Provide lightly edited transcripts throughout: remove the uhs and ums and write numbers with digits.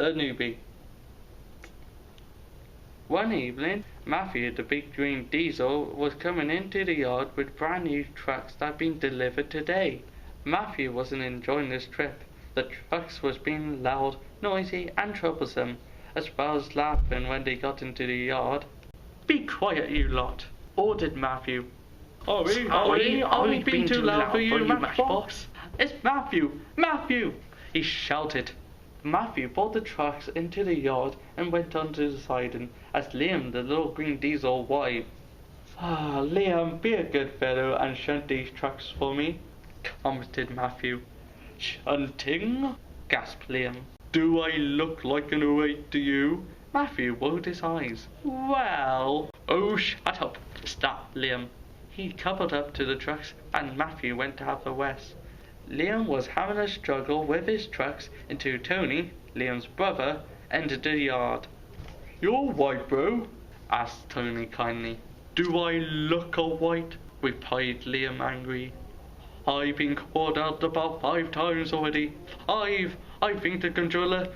The Newbie. One evening, Matthew, the big green diesel, was coming into the yard with brand new trucks that had been delivered today. Matthew wasn't enjoying this trip. The trucks was being loud, noisy and troublesome, as well as laughing when they got into the yard. "Be quiet, you lot," ordered Matthew. Are we being too loud for you, Matchbox? It's Matthew! Matthew! He shouted. Matthew brought the trucks into the yard and went onto the siding as Liam, the little green diesel, whined. Liam, be a good fellow and shunt these trucks for me, commented Matthew. Shunting? Gasped Liam. Do I look like an 08 to you? Matthew rolled his eyes. Well... Oh, shut up! Snapped Liam. He coupled up to the trucks and Matthew went to have the west. Liam was having a struggle with his trucks until Tony, Liam's brother, entered the yard. "You're white, bro?" asked Tony kindly. "Do I look a white?" replied Liam angry. "I've been called out about 5 times already. 5! I think the controller..."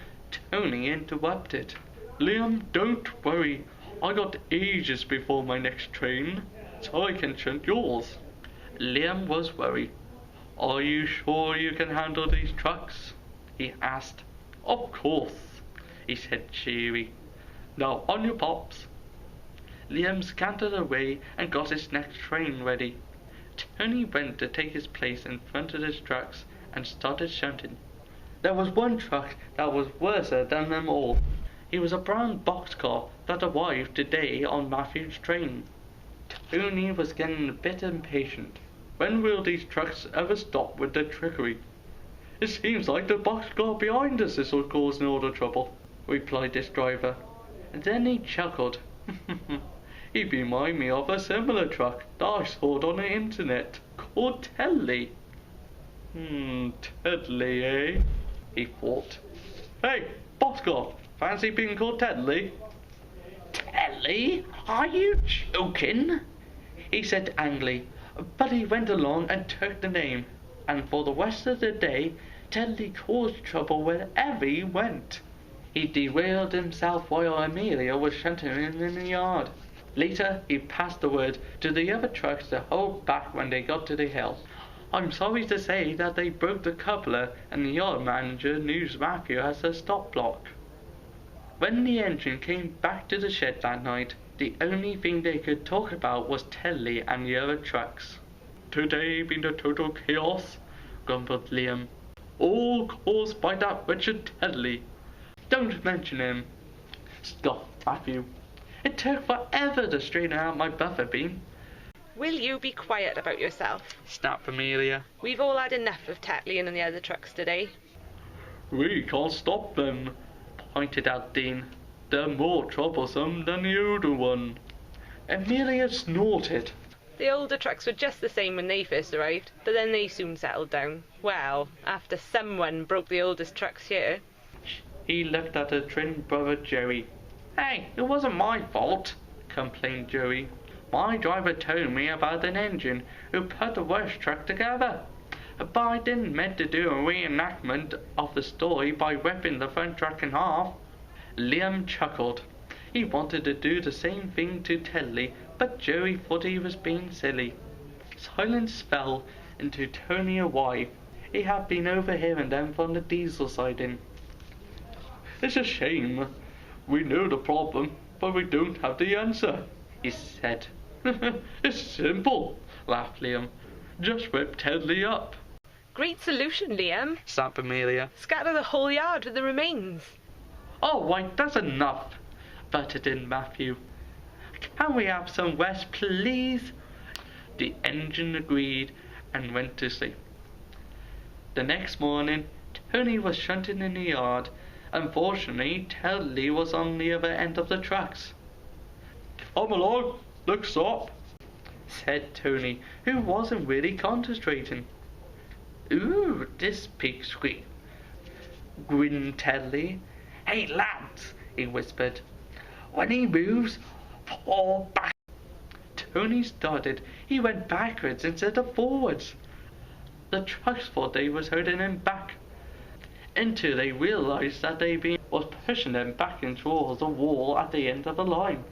Tony interrupted. "Liam, don't worry. I got ages before my next train, so I can shunt yours." Liam was worried. "Are you sure you can handle these trucks?" he asked. "Of course," he said cheery. "Now on your pops." Liam scampered away and got his next train ready. Tony went to take his place in front of his trucks and started shunting. There was one truck that was worse than them all. It was a brown boxcar that arrived today on Matthew's train. Tony was getting a bit impatient. "When will these trucks ever stop with their trickery? It seems like the boxcar behind us is causing all the trouble," replied this driver. And then he chuckled. "He reminded me of a similar truck that I saw on the internet, called Tedley." Tedley, eh? he thought. "Hey, boxcar, fancy being called Tedley?" "Tedley? Are you joking?" he said angrily. But he went along and took the name, and for the rest of the day Tedley caused trouble wherever he went. He derailed himself while Amelia was shunting him in the yard. Later he passed the word to the other trucks to hold back when they got to the hill. I'm sorry to say that they broke the coupler and the yard manager used Matthew as a stop block. When the engine came back to the shed that night, the only thing they could talk about was Tedley and the other trucks. "Today been a total chaos," grumbled Liam. "All caused by that wretched Tedley." "Don't mention him," scoffed Matthew. "It took forever to straighten out my buffer beam." "Will you be quiet about yourself?" snapped Amelia. "We've all had enough of Tedley and the other trucks today." "We can't stop them," pointed out Dean. "They're more troublesome than the older one." Amelia snorted. "The older trucks were just the same when they first arrived, but then they soon settled down. Well, after someone broke the oldest trucks here." He looked at her twin brother Joey. "Hey, it wasn't my fault," complained Joey. "My driver told me about an engine who put the worst truck together. But I didn't mean to do a reenactment of the story by ripping the front truck in half." Liam chuckled. He wanted to do the same thing to Tedley, but Joey thought he was being silly. Silence fell into Tony and wife. He had been overhearing them from the diesel siding. "It's a shame. We know the problem, but we don't have the answer," he said. "It's simple," laughed Liam. "Just whip Tedley up." "Great solution, Liam," snapped Amelia. "Scatter the whole yard with the remains." "Oh, right, that's enough," butted in Matthew. "Can we have some rest, please?" The engine agreed and went to sleep. The next morning, Tony was shunting in the yard. Unfortunately, Tedley was on the other end of the trucks. "I'm along, next up," said Tony, who wasn't really concentrating. "Ooh, this pig squeak," grinned Tedley. "Hey lads," he whispered, "when he moves, fall back." Tony started. He went backwards instead of forwards. The trucks thought they was holding him back, until they realized that they'd been was pushing them back towards the wall at the end of the line.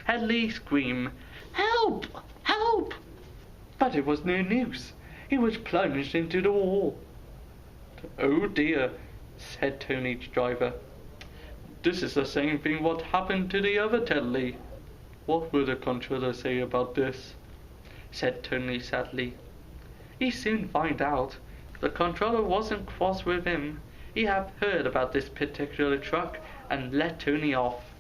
Headley screamed, "Help! Help!" But it was no use. He was plunged into the wall. "Oh dear," said Tony's driver. "This is the same thing what happened to the other Tedley." "What will the controller say about this?" said Tony sadly. "He'd soon find out. The controller wasn't cross with him. He had heard about this particular truck and let Tony off."